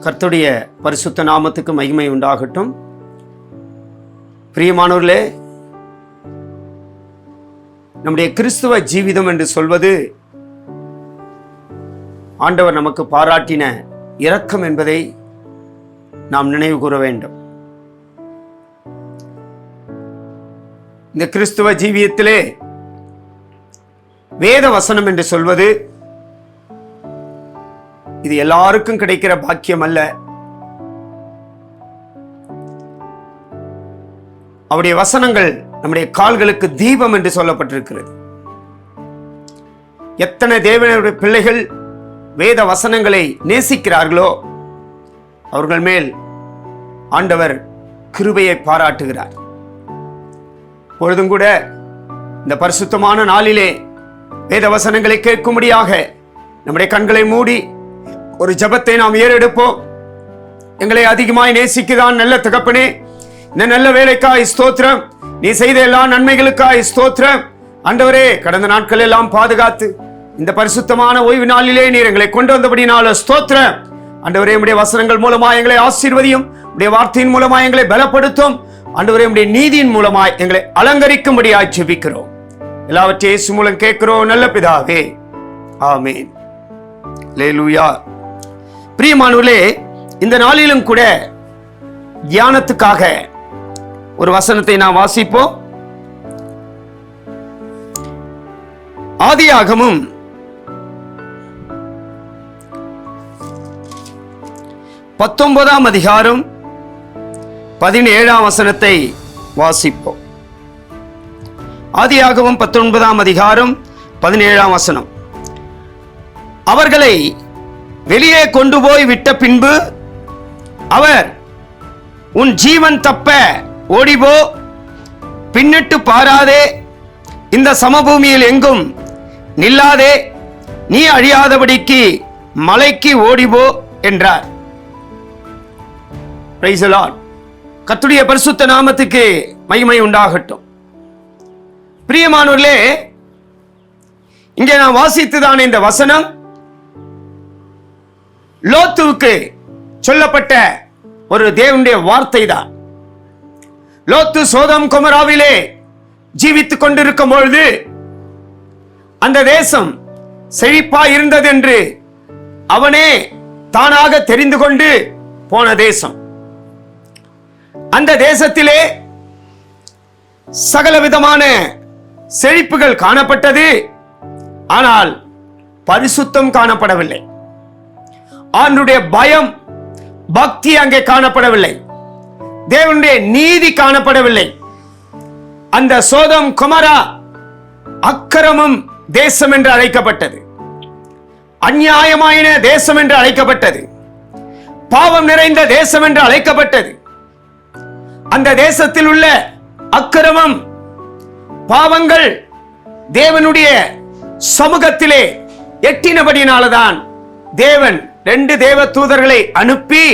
கர்த்தருடைய பரிசுத்த நாமத்துக்கு மகிமை உண்டாகட்டும். பிரியமானவர்களே, நம்முடைய கிறிஸ்துவ ஜீவிதம் என்று சொல்வது ஆண்டவர் நமக்கு பாராட்டின இரக்கம் என்பதை நாம் நினைவு கூற வேண்டும். இந்த கிறிஸ்துவ ஜீவியத்திலே வேத வசனம் என்று சொல்வது இது எல்லாருக்கும் கிடைக்கிற பாக்கியம் அல்ல. அவருடைய வசனங்கள் நம்முடைய கால்களுக்கு தீபம் என்று சொல்லப்பட்டிருக்கிறது. எத்தனை தேவனுடைய பிள்ளைகள் வேத வசனங்களை நேசிக்கிறார்களோ அவர்கள் மேல் ஆண்டவர் கிருபையை பாராட்டுகிறார். பொழுதும் கூட இந்த பரிசுத்தமான நாளிலே வேத வசனங்களை கேட்கும்படியாக நம்முடைய கண்களை மூடி ஒரு ஜெபத்தை நாம் ஏறெடுப்போம். எங்களை அதிகமாய் நேசிக்குதான் நல்ல தகப்பனே, இந்த நல்ல வேலைக்காய் ஸ்தோத்திரம். நீ செய்த எல்லா நன்மைகளுக்காய் ஸ்தோத்திரம். ஆண்டவரே, கடந்த நாட்கள் எல்லாம் பாதுகாத்து இந்த பரிசுத்தமான ஓய்வு நாளிலே நீர் எங்களை கொண்டு வந்தபடினால ஸ்தோத்திரம். ஆண்டவரே, உம்முடைய வசனங்கள் மூலமாய் எங்களை ஆசீர்வதியும், உம்முடைய வார்த்தையின் மூலமாய் எங்களை பலப்படுத்தும். ஆண்டவரே, உம்முடைய நீதியின் மூலமாய் எங்களை அலங்கரிக்கும்படியாய் ஜெபிக்கிறோம். எல்லாவற்றையும் இயேசு மூலம் கேட்கிறோம் நல்ல பிதாவே, ஆமென். அல்லேலூயா. பிரியமானவர்களே, இந்த நாளிலும் கூட தியானத்துக்காக ஒரு வசனத்தை நாம் வாசிப்போம். ஆதியாகமம் 19ஆம் அதிகாரம் 17ஆம் வசனத்தை வாசிப்போம். ஆதியாகமம் 19ஆம் அதிகாரம் 17ஆம் வசனம். அவர்களை வெளியே கொண்டு போய் விட்ட பின்பு அவர், உன் ஜீவன் தப்ப ஓடிபோ, பின்னிட்டு பாராதே, இந்த சமபூமியில் எங்கும் நில்லாதே, நீ அழியாதபடிக்கு மலைக்கு ஓடிபோ என்றார். Praise the Lord. கர்த்தருடைய பரிசுத்த நாமத்துக்கு மகிமை உண்டாகட்டும். பிரியமானவர்களே, இங்கே நான் வாசித்ததான இந்த வசனம் லோத்துவுக்கு சொல்லப்பட்ட ஒரு தேவனுடைய வார்த்தை தான். லோத்து சோதம் கொமராவிலே ஜீவித்துக் கொண்டிருக்கும் பொழுது அந்த தேசம் செழிப்பாய் இருந்தது என்று அவனே தானாக தெரிந்து கொண்டு போன தேசம். அந்த தேசத்திலே சகல விதமான செழிப்புகள் காணப்பட்டது. ஆனால் பரிசுத்தம் காணப்படவில்லை. ஆண்டவருடைய பயம் பக்தி அங்கே காணப்படவில்லை. தேவனுடைய நீதி காணப்படவில்லை. அந்த சோதம் கொமரா அக்கிரமம் தேசம் என்று அழைக்கப்பட்டது. அநியாயமான தேசம் என்று அழைக்கப்பட்டது. பாவம் நிறைந்த தேசம் என்று அழைக்கப்பட்டது. அந்த தேசத்தில் உள்ள அக்கிரமம் பாவங்கள் தேவனுடைய சமூகத்திலே எட்டினபடினால்தான் தேவன் 2 தேவ தூதர்களை அனுப்பி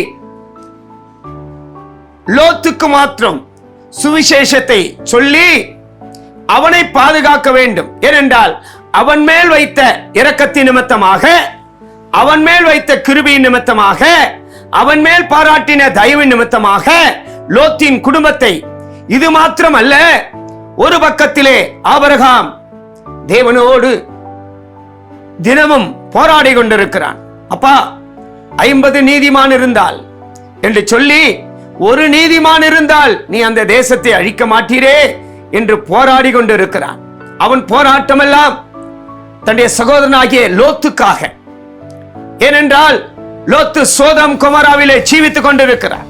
லோத்துக்கு மாத்திரம் சுவிசேஷத்தை சொல்லி அவனை பாதுகாக்க வேண்டும். ஏனென்றால் அவன் மேல் வைத்த இரக்கத்தின் நிமித்தமாக, அவன் மேல் வைத்த கிருபையின் நிமித்தமாக, அவன் மேல் பாராட்டின தயவின் நிமித்தமாக லோத்தின் குடும்பத்தை, இது மாத்திரம் அல்ல, ஒரு பக்கத்திலே ஆபிரகாம் தேவனோடு தினமும் போராடி கொண்டிருக்கிறான். அப்பா, 50 நீதிமான் இருந்தால் என்று சொல்லி, ஒரு நீதிமான் இருந்தால் நீ அந்த தேசத்தை அழிக்க மாட்டீரே என்று போராடி கொண்டிருக்கிறான். அவன் போராட்டம் எல்லாம் தன்னுடைய சகோதரனாகிய லோத்துக்காக. ஏனென்றால் லோத்து சோதம் கொமராவிலே ஜீவித்துக் கொண்டிருக்கிறார்.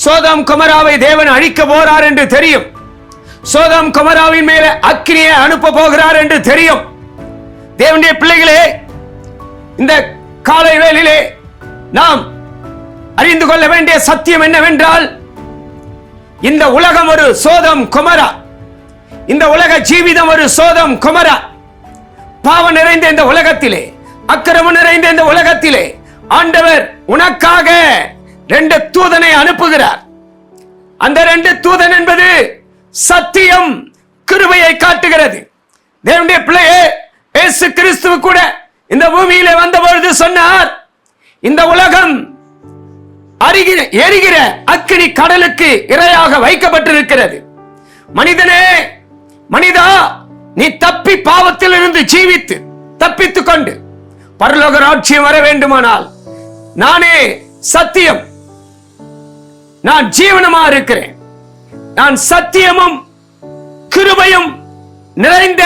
சோதம் கொமராவை தேவன் அழிக்க போறார் என்று தெரியும். சோதம் கொமராவின் மேல அக்கினியை அனுப்ப போகிறார் என்று தெரியும். தேவனுடைய பிள்ளைகளே, இந்த காலை வேளையிலே நாம் அறிந்து கொள்ள வேண்டிய சத்தியம் என்னவென்றால், இந்த உலகம் ஒரு சோதம் கொமரா. இந்த உலக ஜீவிதம் ஒரு சோதம் கொமரா. பாவம் நிறைந்த இந்த உலகத்திலே, அக்கிரமம் நிறைந்த இந்த உலகத்திலே ஆண்டவர் உனக்காக 2 தூதனை அனுப்புகிறார். அந்த 2 தூதன் என்பது சத்தியம், கிருபையை காட்டுகிறது. தேவனுடைய பிள்ளையே, இயேசு கிறிஸ்து கூட இந்த பூமியிலே வந்த பொழுது சொன்னார், இந்த உலகம் எரிகிற அக்கினி கடலுக்கு இரையாக வைக்கப்பட்டிருக்கிறது. மனிதனே, மனிதா, நீ தப்பி பாவத்திலிருந்து ஜீவித்து தப்பித்துக் கொண்டு பரலோக ராஜ்யம் வர வேண்டுமானால் நானே சத்தியம், நான் ஜீவனமா இருக்கிறேன், நான் சத்தியமும் கிருபையும் நிறைந்த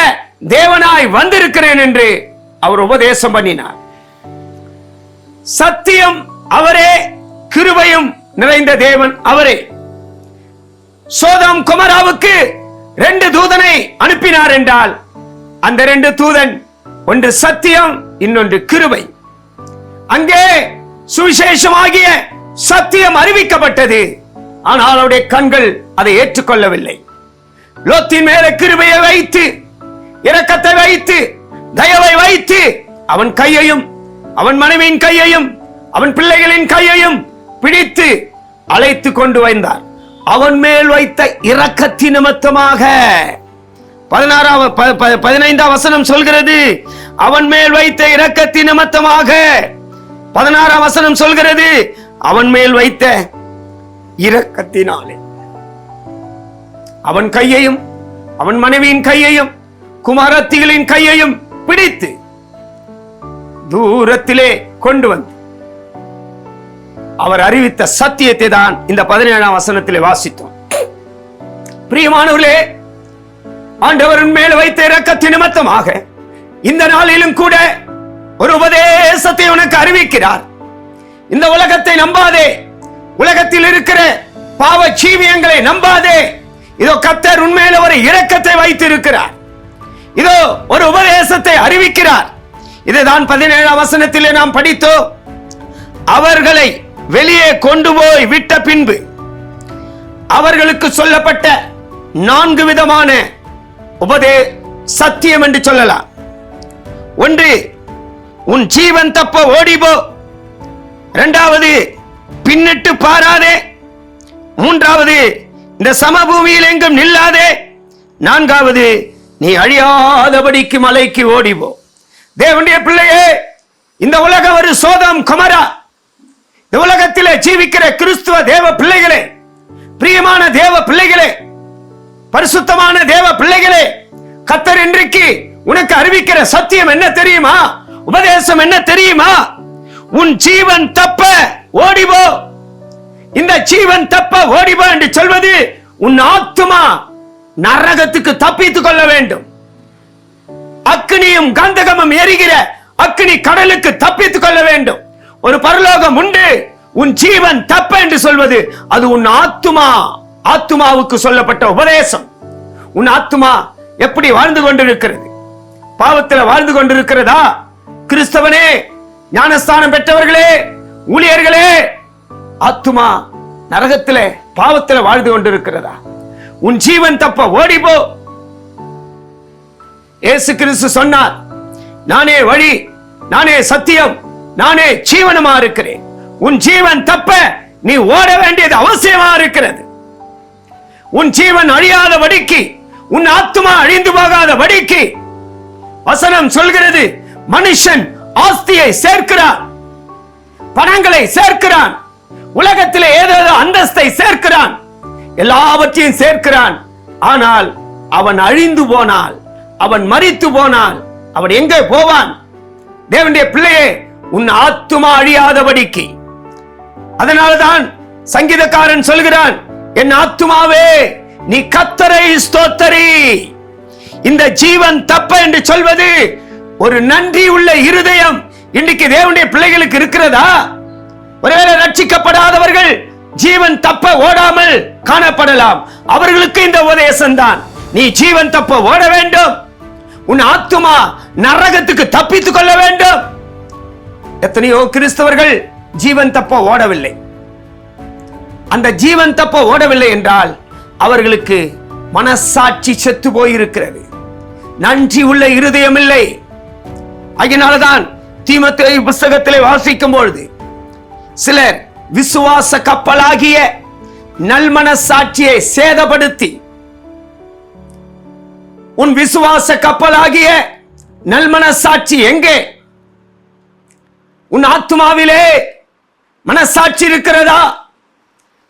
தேவனாய் வந்திருக்கிறேன் என்று அவர் உபதேசம் பண்ணினார். சத்தியம் அவரே, கிருபையும் நிறைந்த தேவன் அவரே. சோதோம் கொமோராவுக்கு 2 தூதனை அனுப்பினார் என்றால் அந்த 2 தூதன், ஒன்று சத்தியம், இன்னொன்று கிருபை. அங்கே சுவிசேஷமாகிய சத்தியம் அறிவிக்கப்பட்டது. ஆனால் அவருடைய கண்கள் அதை ஏற்றுக்கொள்ளவில்லை. லோத்தின் மேல கிருபையை வைத்து, இரக்கத்தை வைத்து, தயவை வைத்து அவன் கையையும் அவன் மனைவியின் கையையும் அவன் பிள்ளைகளின் கையையும் பிடித்து அழைத்து கொண்டு வந்தார். அவன் மேல் வைத்த இரக்கத்தின் நிமித்தமாக 15ஆம் வசனம் சொல்கிறது, அவன் மேல் வைத்த இரக்கத்தின் நிமித்தமாக. 16ஆம் வசனம் சொல்கிறது, அவன் மேல் வைத்த இரக்கத்தினாலே அவன் கையையும் அவன் மனைவியின் கையையும் குமாரத்திகளின் கையையும் பிடித்து தூரத்திலே கொண்டு வந்து அவர் அறிவித்த சத்தியத்தை தான் இந்த 17ஆம் வசனத்திலே வாசித்தோம். பிரியமானவர்களே, ஆண்டவரின் மேல் வைத்த இரக்கத்தின் நிமித்தமாக இந்த நாளிலும் கூட ஒரு உபதேசத்தை உனக்கு அறிவிக்கிறார். இந்த உலகத்தை நம்பாதே, உலகத்தில் இருக்கிற பாவ ஜீவியங்களை நம்பாதே. இதோ கர்த்தர் உண்மையில ஒரு இரக்கத்தை வைத்திருக்கிறார். இதோ ஒரு உபதேசத்தை அறிவிக்கிறார். இதுதான் 17ஆம் வசனத்திலே நாம் படித்தோம். அவர்களை வெளியே கொண்டு போய் விட்ட பின்பு அவர்களுக்கு சொல்லப்பட்ட 4 விதமான சத்தியம் என்று சொல்லலாம். ஒன்று, உன் ஜீவன் தப்ப ஓடிபோ. 2வது, பின்னிட்டு பாராதே. 3வது, இந்த சமபூமியில் எங்கும் நில்லாதே. 4வது, நீ அழியாதபடிக்கு மலைக்கு ஓடிபோ. தேவனுடைய பிள்ளையே, இந்த உலகம் ஒரு சோதோம் கொமோரா. இந்த உலகத்திலே ஜீவிக்கிற கிறிஸ்துவ தேவ பிள்ளைகளே, பிரியமான தேவ பிள்ளைகளே, பரிசுத்தமான தேவ பிள்ளைகளே, கர்த்தர் இன்றைக்கு உனக்கு அறிவிக்கிற சத்தியம் என்ன தெரியுமா? உபதேசம் என்ன தெரியுமா? உன் ஜீவன் தப்ப ஓடிபோ. இந்த ஜீவன் தப்ப ஓடிபோ என்று சொல்வது, உன் ஆத்துமா நரகத்துக்கு தப்பித்துக் கொள்ள வேண்டும். அக்கினியும் கந்தகமும் எரிகிற அக்கினி கடலுக்கு தப்பித்துக் கொள்ள வேண்டும். ஒரு பரலோகம் உண்டு. உன் ஜீவன் தப்ப என்று சொல்வது அது உன் ஆத்துமாவுக்கு சொல்லப்பட்ட உபதேசம். உன் ஆத்துமா எப்படி வாழ்ந்து கொண்டிருக்கிறது? பாவத்தில் வாழ்ந்து கொண்டிருக்கிறதா? கிறிஸ்தவனே, ஞானஸ்தானம் பெற்றவர்களே, ஊழியர்களே, ஆத்துமா நரகத்திலே பாவத்தில் வாழ்ந்து கொண்டிருக்கிறதா? உன் ஜீவன் தப்ப ஓடிபோ. இயேசு கிறிஸ்து சொன்னார், நானே வழி, நானே சத்தியம், நானே ஜீவனமா இருக்கிறேன். உன் ஜீவன் தப்ப நீ ஓட வேண்டியது அவசியமா இருக்கிறது. உன் ஜீவன் அழியாத வடிக்கு, உன் ஆத்துமா அழிந்து போகாத வடிக்கு வசனம் சொல்கிறது. மனுஷன் ஆஸ்தியை சேர்க்கிறான், பணங்களை சேர்க்கிறான், உலகத்திலே ஏதேதோ அந்தஸ்தை சேர்க்கிறான், எல்லாவற்றையும் சேர்க்கிறான். ஆனால் அவன் அழிந்து போனால், அவன் மரித்து போனால் அவன் எங்கே போவான்? தேவனுடைய பிள்ளையே, உன் ஆத்துமா அழியாதபடிக்கு. அதனால்தான் சங்கீதக்காரன் சொல்கிறான், என் ஆத்துமாவே நீ கர்த்தரை ஸ்தோத்தரி. இந்த ஜீவன் தப்ப என்று சொல்வது ஒரு நன்றி உள்ள இருதயம் இன்றைக்கு தேவனுடைய பிள்ளைகளுக்கு இருக்கிறதா? ஒருவேளை ரட்சிக்கப்படாதவர்கள் ஜீவன் தப்ப ஓடாமல் காணப்படலாம். அவர்களுக்கு இந்த உபதேசம் தான், நீ ஜீவன் தப்ப ஓட வேண்டும். உன் ஆத்துமா நரகத்துக்கு தப்பித்துக் கொள்ள வேண்டும். எத்தனையோ கிறிஸ்தவர்கள் ஜீவன் தப்ப ஓடவில்லை. அந்த ஜீவன் தப்ப ஓடவில்லை என்றால் அவர்களுக்கு மனசாட்சி செத்து போயிருக்கிறது, நன்றி உள்ள இருதயம் இல்லை. அதனால்தான் தீமோத்தேயு புத்தகத்திலே வாசிக்கும் பொழுது சிலர் விசுவாச கப்பலாகிய நல்மனசாட்சியை சேதப்படுத்தி, உன் விசுவாச கப்பலாகிய நல்மனசாட்சி எங்கே? உன் ஆத்துமாவிலே மனசாட்சி இருக்கிறதா?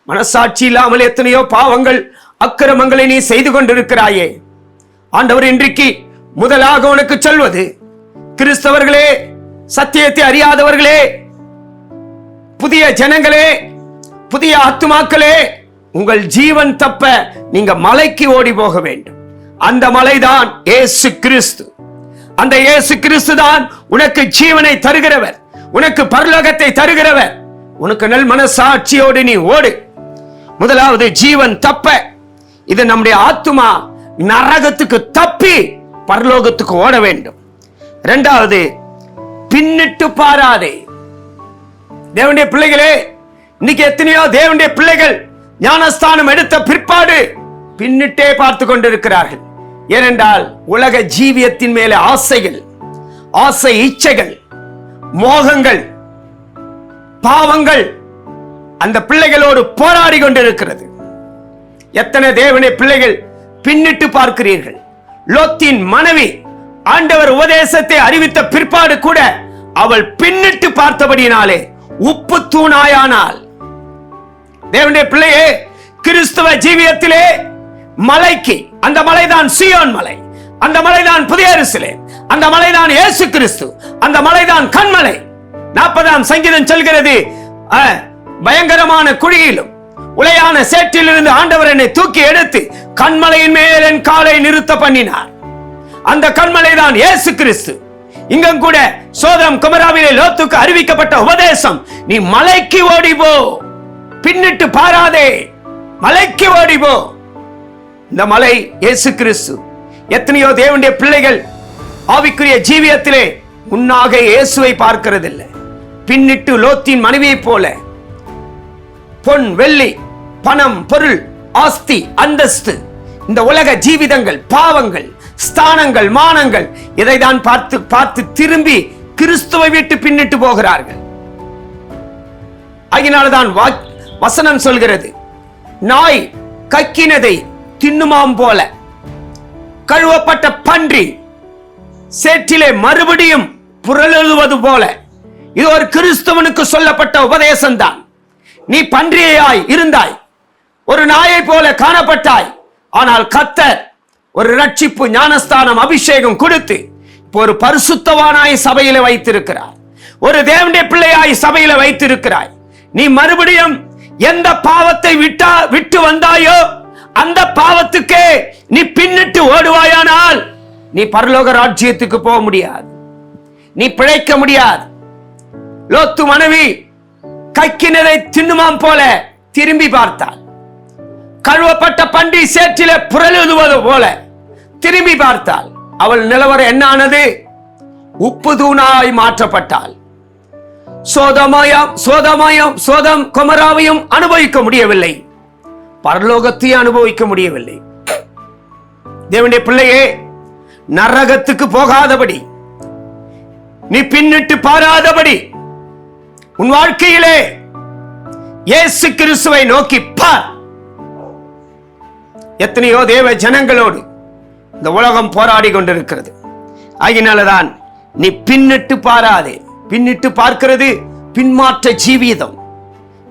மனசாட்சி இல்லாமல் எத்தனையோ பாவங்கள் அக்கிரமங்களை நீ செய்து கொண்டிருக்கிறாயே. ஆண்டவர் இன்றைக்கு முதலாக உனக்கு சொல்வது, கிறிஸ்தவர்களே, சத்தியத்தை அறியாதவர்களே, புதிய ஜனங்களே, புதிய ஆத்துமாக்களே, உங்கள் ஜீவன் தப்ப நீங்க மலைக்கு ஓடி போக வேண்டும். அந்த மலைதான் இயேசு கிறிஸ்து. அந்த இயேசு கிறிஸ்து தான் உனக்கு ஜீவனை தருகிறவர், உனக்கு பரலோகத்தை தருகிறவர். உனக்கு நல் மனசாட்சியோடு நீ ஓடு. முதலாவது ஜீவன் தப்ப, இது நம்முடைய ஆத்துமா நரகத்துக்கு தப்பி பரலோகத்துக்கு ஓட வேண்டும். இரண்டாவது, பின்னிட்டு பாராதே. தேவனுடைய பிள்ளைகளே, இன்னைக்கு எத்தனையோ தேவனுடைய பிள்ளைகள் ஞானஸ்தானம் எடுத்த பிற்பாடு பின்னிட்டே பார்த்து கொண்டிருக்கிறார்கள். ஏனென்றால் உலக ஜீவியத்தின் மேலே ஆசைகள், ஆசை இச்சைகள், மோகங்கள், பாவங்கள் அந்த பிள்ளைகளோடு போராடி கொண்டிருக்கிறது. எத்தனை தேவனுடைய பிள்ளைகள் பின்னிட்டு பார்க்கிறீர்கள்? லோத்தின் மனைவி ஆண்டவர் உபதேசத்தை அறிவித்த பிற்பாடு கூட அவள் பின்னிட்டு பார்த்தபடியினாலே உப்பு தூணாயானாள். தேவனுடைய பிள்ளையே, கிறிஸ்தவ ஜீவியத்திலே மலைக்கு, அந்த மலைதான் சீயோன் மலை, அந்த மலைதான் புதிய எருசலேம், அந்த மலைதான் இயேசு கிறிஸ்து, அந்த மலைதான் கண்மலை. 40ஆம் சங்கீதம் சொல்கிறது, பயங்கரமான குழியிலும் உளையான சேற்றிலிருந்து ஆண்டவர் என்னை தூக்கி எடுத்து கண்மலையின் மேல் என் காலை நிறுத்த பண்ணினார். அந்த கண்மலை தான் இயேசு கிறிஸ்து. இங்கும் கூட சோதம் குமராவிலே லோத்துக்கு அறிவிக்கப்பட்ட உபதேசம், நீ மலைக்கு ஓடிபோ, பின்னிட்டு பாராதே, மலைக்கு ஓடிபோ. இந்த மலை இயேசு கிறிஸ்து. எத்தனையோ தேவனுடைய பிள்ளைகள் ஆவிக்குரிய ஜீவியத்திலே முன்னாக இயேசுவை பார்க்கிறதில்லை. பின்னிட்டு லோத்தின் மனைவியை போல பொன், வெள்ளி, பணம், பொருள், ஆஸ்தி, அந்தஸ்து, இந்த உலக ஜீவிதங்கள், பாவங்கள், ஸ்தானங்கள், மானங்கள், இதைதான் பார்த்து பார்த்து திரும்பி கிறிஸ்துவை விட்டு பின்னிட்டு போகிறார்கள். அதனால்தான் வசனம் சொல்கிறது, நாய் கக்கினதை தின்னுமாம் போல கழுவப்பட்ட பன்றி சேற்றிலே மறுபடியும் புரளுவது போல. இது ஒரு கிறிஸ்தவனுக்கு சொல்லப்பட்ட உபதேசம் தான். நீ பன்றியாய் இருந்தாய், ஒரு நாயை போல காணப்பட்டாய். ஆனால் கர்த்தர் ஒரு ரட்சிப்பு, ஞானஸ்தானம், அபிஷேகம் கொடுத்து இப்போ ஒரு பரிசுத்தவானாய் சபையில வைத்திருக்கிறார். ஒரு தேவனுடைய பிள்ளையாய் சபையில வைத்திருக்கிறாய். நீ மறுபடியும் எந்த பாவத்தை விட்டு வந்தாயோ அந்த பாவத்துக்கே நீ பின்னிட்டு ஓடுவாயானால் நீ பரலோக ராஜ்யத்துக்கு போக முடியாது, நீ பிழைக்க முடியாது. லோத்து மனைவி கக்கினரை தின்னுமாம் போல திரும்பி பார்த்தாள். கழுவப்பட்ட பன்றி சேற்றிலே புரளுவது போல திரும்பி பார்த்தாள். அவள் நிலவரம் என்ன ஆனது? உப்பு தூணாய் மாற்றப்பட்டாள். சோதம் கொமராவையும் அனுபவிக்க முடியவில்லை, பரலோகத்தையும் அனுபவிக்க முடியவில்லை. தேவனுடைய பிள்ளையே, நரகத்துக்கு போகாதபடி, நீ பின்னிட்டு பாராதபடி உன் வாழ்க்கையிலே இயேசு கிறிஸ்துவை நோக்கி பார். எத்தனையோ தேவ ஜனங்களோடு இந்த உலகம் போராடி கொண்டிருக்கிறது. ஆகினால்தான் நீ பின்னிட்டு பாராதே. பின்னிட்டு பார்க்கிறது பின்மாற்ற ஜீவிதம்.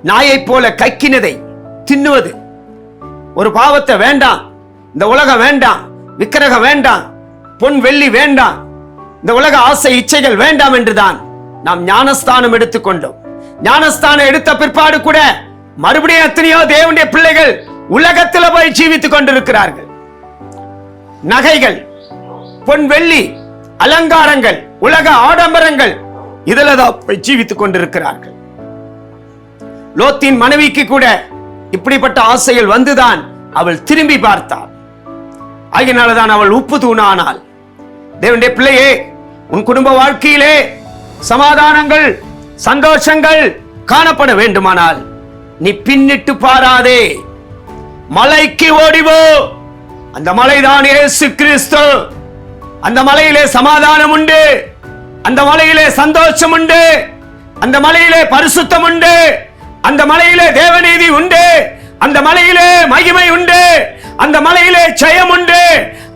நாயை போல கக்கினதை தின்னுவது. ஒரு பாவத்தை வேண்டாம், இந்த உலகம் வேண்டாம், விக்கிரகம் வேண்டாம், பொன் வெள்ளி வேண்டாம், இந்த உலக ஆசை இச்சைகள் வேண்டாம் என்றுதான் நாம் ஞானஸ்தானம் எடுத்துக்கொண்டோம். ஞானஸ்தானம் எடுத்த பிற்பாடு கூட மறுபடியும் எத்தனையோ தேவனுடைய பிள்ளைகள் உலகத்தில் போய் ஜீவித்துக் கொண்டிருக்கிறார்கள். நகைகள், பொன் வெள்ளி, அலங்காரங்கள், உலக ஆடம்பரங்கள், இதுல தான் போய் ஜீவித்துக் கொண்டிருக்கிறார்கள். லோத்தின் மனைவிக்கு கூட இப்படிப்பட்ட ஆசைகள் வந்துதான் அவள் திரும்பி பார்த்தாள். ஆகினால்தான் அவள் உப்பு தூணானாள். தேவனுடைய பிள்ளையே, உன் குடும்ப வாழ்க்கையிலே சமாதானங்கள், சந்தோஷங்கள் காணப்பட வேண்டுமானால் நீ பின்னிட்டு பாராதே, மலைக்கு ஓடிவோ. அந்த மலைதான் இயேசு கிறிஸ்து. அந்த மலையிலே சமாதானம் உண்டு, அந்த மலையிலே சந்தோஷம் உண்டு, அந்த மலையிலே பரிசுத்தம் உண்டு, அந்த மலையிலே தேவநீதி உண்டு, அந்த மலையிலே மகிமை உண்டு, அந்த மலையிலே ஜெயம் உண்டு,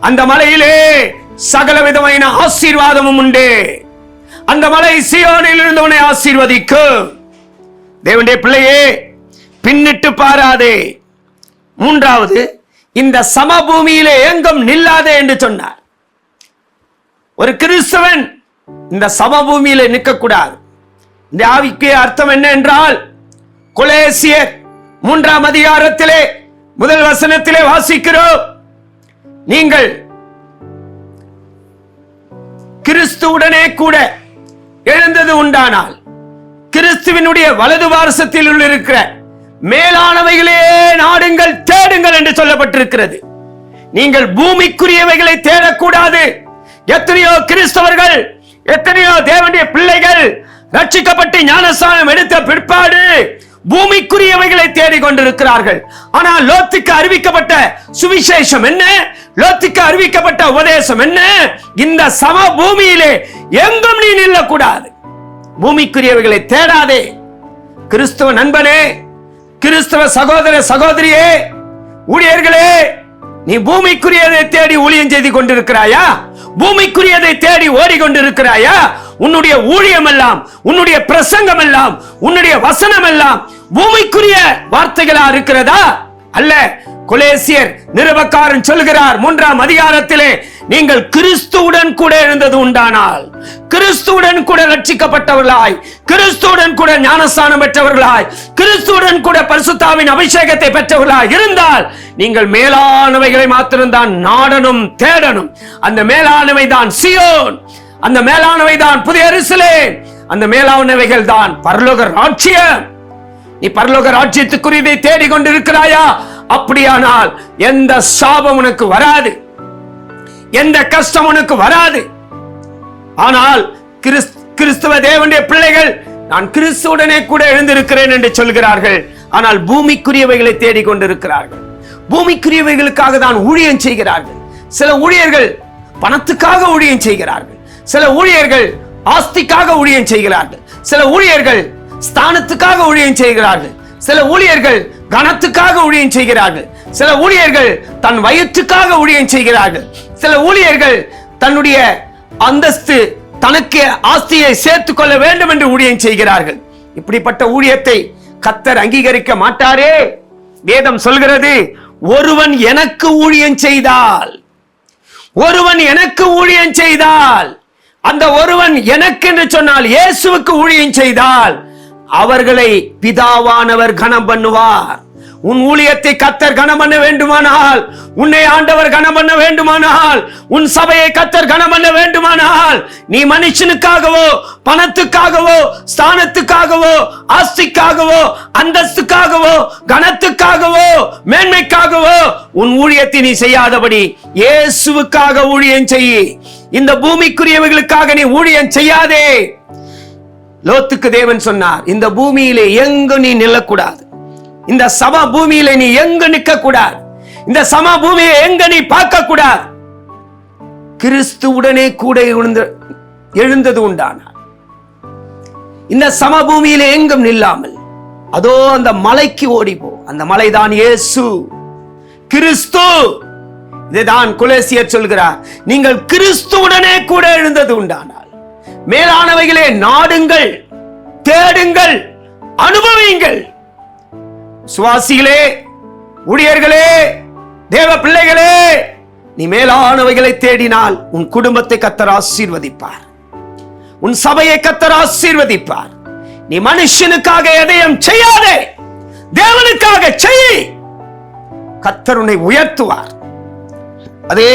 அந்த மலையிலே சகல விதமான ஆசீர்வாதமும் உண்டு. அந்த மலை சீயோனில் இருந்து உன்னை ஆசீர்வதிக்கும். தேவனுடைய பிள்ளையே, பின்னிட்டு பாராதே. மூன்றாவது, இந்த சமபூமியிலே எங்கும் நில்லாதே என்று சொன்னார். ஒரு கிறிஸ்தவன் இந்த சமபூமியிலே நிற்கக்கூடாது. இந்த ஆவிக்கு அர்த்தம் என்ன என்றால், கொலோசியர் 3ஆம் அதிகாரத்திலே 1 வசனத்திலே வாசிக்கிறோம், நீங்கள் கிறிஸ்துவுடனே கூட எழுந்தது உண்டானால் கிறிஸ்துவினுடைய வலது பாரசத்தில் இருக்கிற மேலானவைகளே நாடுங்கள், தேடுங்கள் என்று சொல்லப்பட்டிருக்கிறது. நீங்கள் பூமிக்குரியவைகளை தேடக்கூடாது. எத்தனையோ கிறிஸ்தவர்கள், எத்தனையோ தேவனுடைய பிள்ளைகள் ரட்சிக்கப்பட்டு ஞானஸ்நானம் எடுத்த பிற்பாடு பூமிக்குரியவைகளை தேடிக்கொண்டிருக்கிறார்கள். ஆனால் லோத்துக்கு அறிவிக்கப்பட்ட சுவிசேஷம் என்ன? லோத்துக்கு அறிவிக்கப்பட்ட உபதேசம் என்ன? இந்த சம பூமியிலே எங்கும் நீ நில்லக்கூடாது, பூமிக்குரியவைகளை தேடாதே. கிறிஸ்தவ நண்பனே, கிறிஸ்தவ சகோதர சகோதரியே, ஊழியர்களே, நீ பூமிக்குரியதை தேடி ஊழியம் செய்து கொண்டிருக்கிறாயா? பூமிக்குரியதை தேடி ஓடிக்கொண்டிருக்கிறாயா? உன்னுடைய ஊழியம் எல்லாம், உன்னுடைய பிரசங்கம் எல்லாம், உன்னுடைய வசனம் எல்லாம் பூமிக்குரிய வார்த்தைகளா இருக்கிறதா? அல்ல. கொலோசியர் நிருபக்காரன் சொல்கிறார் 3ஆம் அதிகாரத்திலே, நீங்கள் கிறிஸ்துவுடன் கூட எழுந்தது உண்டானால், கிறிஸ்துவுடன் கூட ரட்சிக்கப்பட்டவர்களாய், கிறிஸ்துவுடன் கூட ஞானஸ்நானம் பெற்றவர்களாய், கிறிஸ்துவுடன் கூட பரிசுத்தாவின் அபிஷேகத்தை பெற்றவர்களாய் இருந்தால் நீங்கள் மேலானவைகளை மாத்திரம்தான் நாடனும் தேடனும். அந்த மேலானவை தான் சியோன், அந்த மேலானவை தான் புதிய எருசலேம், அந்த மேலானவைகள் தான் பரலோக ராஜ்யம். நீ பரலோக ராஜ்யத்துக்குரியதை தேடிக்கொண்டிருக்கிறாயா? அப்படியானால் எந்த சாபம் உனக்கு வராது, எந்த கஷ்டம் உனக்கு வராது. ஆனால் கிறிஸ்துவ தேவனுடைய பிள்ளைகள் நான் கிறிஸ்துவுடனே கூட எழுந்திருக்கிறேன் என்று சொல்கிறார்கள். ஆனால் பூமிக்குரியவைகளை தேடிக்கொண்டிருக்கிறார்கள். பூமிக்குரியவைகளுக்காக தான் ஊழியம் செய்கிறார்கள். சில ஊழியர்கள் பணத்துக்காக ஊழியம் செய்கிறார்கள். சில ஊழியர்கள் ஆஸ்திக்காக ஊழியம் செய்கிறார்கள். சில ஊழியர்கள் ஸ்தானத்துக்காக ஊழியம் செய்கிறார்கள். சில ஊழியர்கள் கனத்துக்காக ஊழியம் செய்கிறார்கள். சில ஊழியர்கள் தன் வயிற்றுக்காக ஊழியம் செய்கிறார்கள். சில ஊழியர்கள் தன்னுடைய அந்தஸ்து, தனக்கு ஆஸ்தியை சேர்த்துக் கொள்ள வேண்டும் என்று ஊழியம் செய்கிறார்கள். இப்படிப்பட்ட ஊழியத்தை கர்த்தர் அங்கீகரிக்க மாட்டாரே. வேதம் சொல்கிறது, ஒருவன் எனக்கு ஊழியம் செய்தால், ஒருவன் எனக்கு ஊழியம் செய்தால், அந்த ஒருவன் எனக்கு என்று சொன்னால் இயேசுவுக்கு ஊழியம் செய்தால் அவர்களை பிதாவானவர் கனம் பண்ணுவார். உன் ஊழியத்தை கர்த்தர் கனம் பண்ண வேண்டுமானால், உன்னை ஆண்டவர் கனம் பண்ண வேண்டுமானால், உன் சபையை கர்த்தர் கனம் பண்ண வேண்டுமானால், நீ மனுஷனுக்காகவோ, பணத்துக்காகவோ, ஸ்தானத்துக்காகவோ, ஆஸ்திக்காகவோ, அந்தஸ்துக்காகவோ, கனத்துக்காகவோ, மேன்மைக்காகவோ உன் ஊழியத்தை நீ செய்யாதபடி இயேசுவுக்காக ஊழியம் செய். இந்த பூமிக்குரியவைகளுக்காக நீ ஊழியம் செய்யாதே. லோத்துக்கு தேவன் சொன்னார், இந்த பூமியிலே எங்கு நீ நில்லக்கூடாது, இந்த சம பூமியிலே நீ எங்கு நிற்க கூடாது, இந்த சம பூமியை எங்க நீ பார்க்க கூடாது. கிறிஸ்துவுடனே கூட எழுந்தது உண்டானார். இந்த சம பூமியிலே எங்கும் நில்லாமல் அதோ அந்த மலைக்கு ஓடிப்போ. அந்த மலைதான் இயேசு கிறிஸ்து. இதுதான் கொலோசியர் சொல்கிறார், நீங்கள் கிறிஸ்துவுடனே கூட எழுந்தது உண்டானால் மேலானவைகளே நாடுங்கள், தேடுங்கள், அனுபவியுங்கள். சுவாசிகளே, ஊழியர்களே, தேவ பிள்ளைகளே, நீ மேலானவைகளை தேடினால் உன் குடும்பத்தை கர்த்தர் ஆசீர்வதிப்பார், உன் சபையை கர்த்தர் ஆசீர்வதிப்பார். நீ மனுஷனுக்காக எதையும் செய்யாதே, தேவனுக்காக செய். கர்த்தர் உன்னை உயர்த்துவார். அதே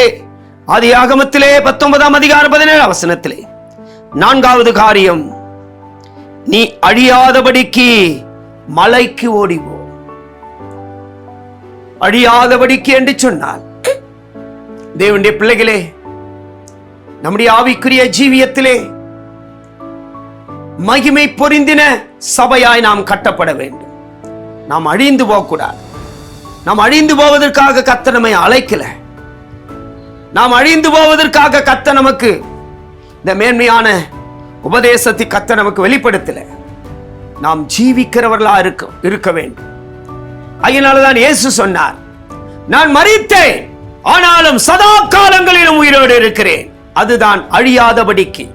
ஆதியாகமத்திலே 19ஆம் அதிகாரம் 17ஆம் வசனத்திலே 4வது காரியம், நீ அழியாதபடிக்கு மலைக்கு ஓடிப்போ. அழியாதபடிக்கு என்று சொன்னால், தேவனுடைய பிள்ளைகளே, நம்முடைய ஆவிக்குரிய ஜீவியத்திலே மகிமை பொருந்தின சபையாய் நாம் கட்டப்பட வேண்டும். நாம் அழிந்து போகக்கூடாது. நாம் அழிந்து போவதற்காக கர்த்தர் நம்மை அழைக்கல. நாம் அழிந்து போவதற்காக கர்த்தர் நமக்கு இந்த மேன்மையான உபதேசத்தை கர்த்தர் நமக்கு வெளிப்படுத்தல. நாம் ஜீவிக்கிறவர்களா இருக்க வேண்டும். அதனாலதான் இயேசு சொன்னார், நான் மரித்தேன், ஆனாலும் சதா காலங்களிலும் உயிரோடு இருக்கிறேன். அதுதான் அழியாதபடிக்கு.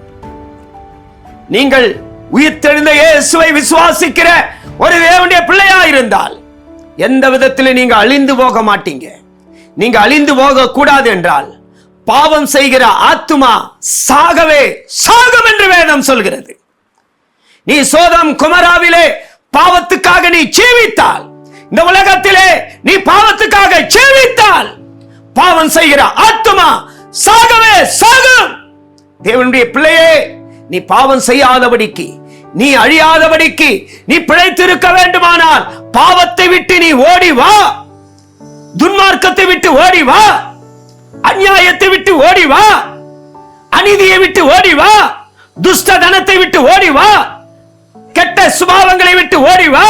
நீங்கள் உயிர்த்தெழுந்த இயேசுவை விசுவாசிக்கிற ஒரு தேவனுடைய பிள்ளையா இருந்தால், எந்த விதத்தில் நீங்க அழிந்து போக மாட்டீங்க. நீங்க அழிந்து போக கூடாது என்றால் பாவம் செய்கிற ஆத்துமா சாகவே சாகும் என்று வேதம் சொல்கிறது. நீ சோதம் குமராவிலே பாவத்துக்காக நீ ஜீவித்தால், இந்த உலகத்திலே நீ பாவத்துக்காக ஜீவித்தால், பாவம் செய்கிற ஆத்துமா சாகவே சாகும். தேவனுடைய பிள்ளையே, நீ பாவம் செய்யாதபடிக்கு, நீ அழியாதபடிக்கு, நீ பிழைத்திருக்க வேண்டுமானால் பாவத்தை விட்டு நீ ஓடி வா. துன்மார்க்கத்தை விட்டு ஓடி வா. அநியாயத்தை விட்டு ஓடி வா. அநீதியை விட்டு ஓடி வா. துஷ்ட தனத்தை விட்டு ஓடி வா. கெட்ட சுபாவங்களை விட்டு ஓடி வா.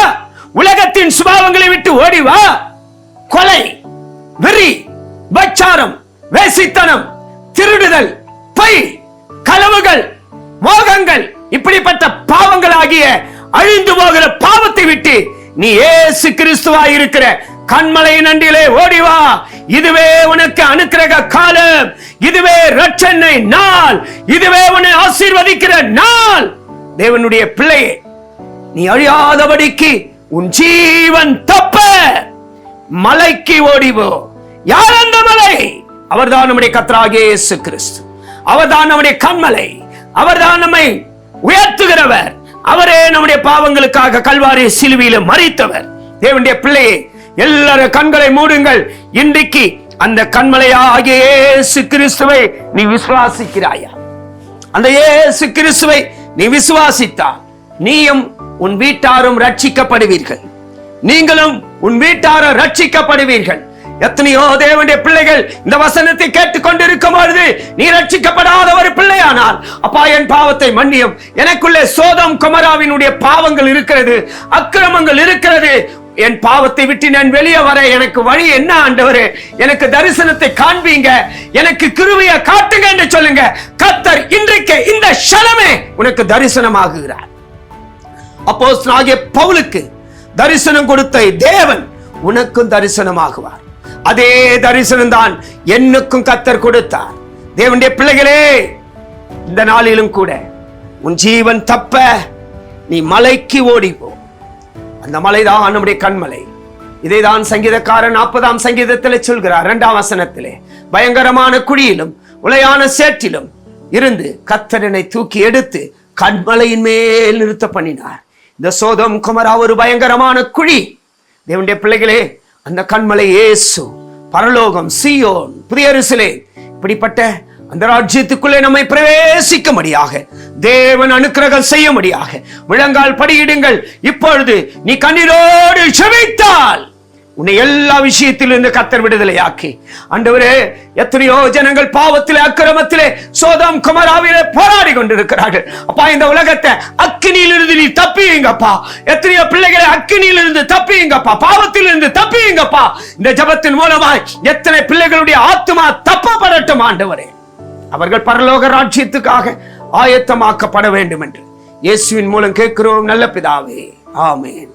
உலகத்தின் சுபாவங்களை விட்டு ஓடி வா. கொலை, வெறி, பச்சாரம், வேசித்தனம், திருடுதல், பொய், களவுகள், மோகங்கள், இப்படிப்பட்ட பாவங்களாகிய அழிந்து போகிற பாவத்தை விட்டு நீ இயேசு கிறிஸ்துவாய் இருக்கிற கன்மலையின் அண்டிலே ஓடிவா. இதுவே உனக்கு அனுக்கிரக காலம். இதுவே ரட்சணை நாள். இதுவே உன்னை ஆசீர்வதிக்கிற நாள். தேவனுடைய பிள்ளையே, நீ அழியாதபடிக்கு உன் ஜீவன் தப்ப மலைக்கு ஓடிவோ. யார் அந்த மலை? அவர்தான் நம்முடைய கர்த்தராகிய இயேசு கிறிஸ்து. அவர்தான் நம்முடைய கன்மலை. அவர்தான் நம்மை உயர்த்துகிறவர். அவரே நம்முடைய பாவங்களுக்காக கல்வாரி சிலுவையில் மரித்தவர். தேவனுடைய பிள்ளையே, எல்லாரும் கண்களை மூடுங்கள். இன்றைக்கு அந்த கன்மலையாகிய இயேசு கிறிஸ்துவை நீ விசுவாசிக்கிறாயா? அந்த இயேசு கிறிஸ்துவை நீ விசுவாசித்தால் நீயும் உன் வீட்டாரும் ரட்சிக்கப்படுவீர்கள். நீங்களும் உன் வீட்டாரும் ரட்சிக்கப்படுவீர்கள். எத்தனையோ தேவனுடைய பிள்ளைகள் இந்த வசனத்தை கேட்டுக் கொண்டிருக்கும் பொழுது நீ ரட்சிக்கப்படாத ஒரு பிள்ளையானால், அப்பா என் பாவத்தை மன்னியும், எனக்குள்ளே சோதம் குமராவினுடைய பாவங்கள் இருக்கிறது, அக்கிரமங்கள் இருக்கிறது, என் பாவத்தை விட்டு நான் வெளியே வர எனக்கு வழி என்ன ஆண்டவரே? எனக்கு தரிசனத்தை காண்பீங்க, எனக்கு கிருபையை காட்டுங்க என்று சொல்லுங்க. கர்த்தர் இன்றைக்கு இந்த க்ஷணமே உனக்கு தரிசனமாகுகிறார். அப்போஸ்தலனாகிய பவுலுக்கு தரிசனம் கொடுத்த தேவன் உனக்கும் தரிசனமாகுவார். அதே தரிசனம் தான் என்னுக்கும் கர்த்தர் கொடுத்தார். தேவனுடைய பிள்ளைகளே, இந்த நாளிலும் கூட உன் ஜீவன் தப்ப நீ மலைக்கு ஓடிப்போ. அந்த மலைதான் நம்முடைய கண்மலை. இதைதான் சங்கீதக்காரன் 40ஆம் சங்கீதத்தில் சொல்கிறார். 2ஆம் வசனத்திலே, பயங்கரமான குழியிலும் உளையான சேற்றிலும் இருந்து கர்த்தர் என்னை தூக்கி எடுத்து கண்மலையின் மேல் நிறுத்த பண்ணினார். இந்த சோதம் குமரா ஒரு பயங்கரமான குழி. தேவனுடைய பிள்ளைகளே, அந்த கண்மலை இயேசு, பரலோகம், சீயோன், புதிய எருசலேம், இப்படிப்பட்ட அந்த ராஜ்யத்துக்குள்ளே நம்மை பிரவேசிக்கும்படியாக தேவன் அனுக்கிரகம் செய்யும்படியாக முழங்கால் படியிடுங்கள். இப்பொழுது நீ கண்ணீரோடு ஜெபித்தால் உன்னை எல்லா விஷயத்திலிருந்து கர்த்தர் விடுதலையாக்கி, ஆண்டவரே, எத்தனையோ ஜனங்கள் பாவத்திலே, அக்கிரமத்திலே, சோதம் குமராவிலே போராடி கொண்டிருக்கிறார்கள். அப்பா, இந்த உலகத்தை அக்கினியிலிருந்து நீ தப்பியுங்கப்பா. எத்தனையோ பிள்ளைகளை அக்கினியிலிருந்து தப்பியுங்கப்பா, பாவத்திலிருந்து தப்பியுங்கப்பா. இந்த ஜெபத்தின் மூலமாய் எத்தனை பிள்ளைகளுடைய ஆத்துமா தப்பப்படட்டும் ஆண்டவரே. அவர்கள் பரலோக ராஜ்யத்துக்காக ஆயத்தமாக்கப்பட வேண்டும் என்று இயேசுவின் மூலம் கேட்கிறோம் நல்ல பிதாவே, ஆமென்.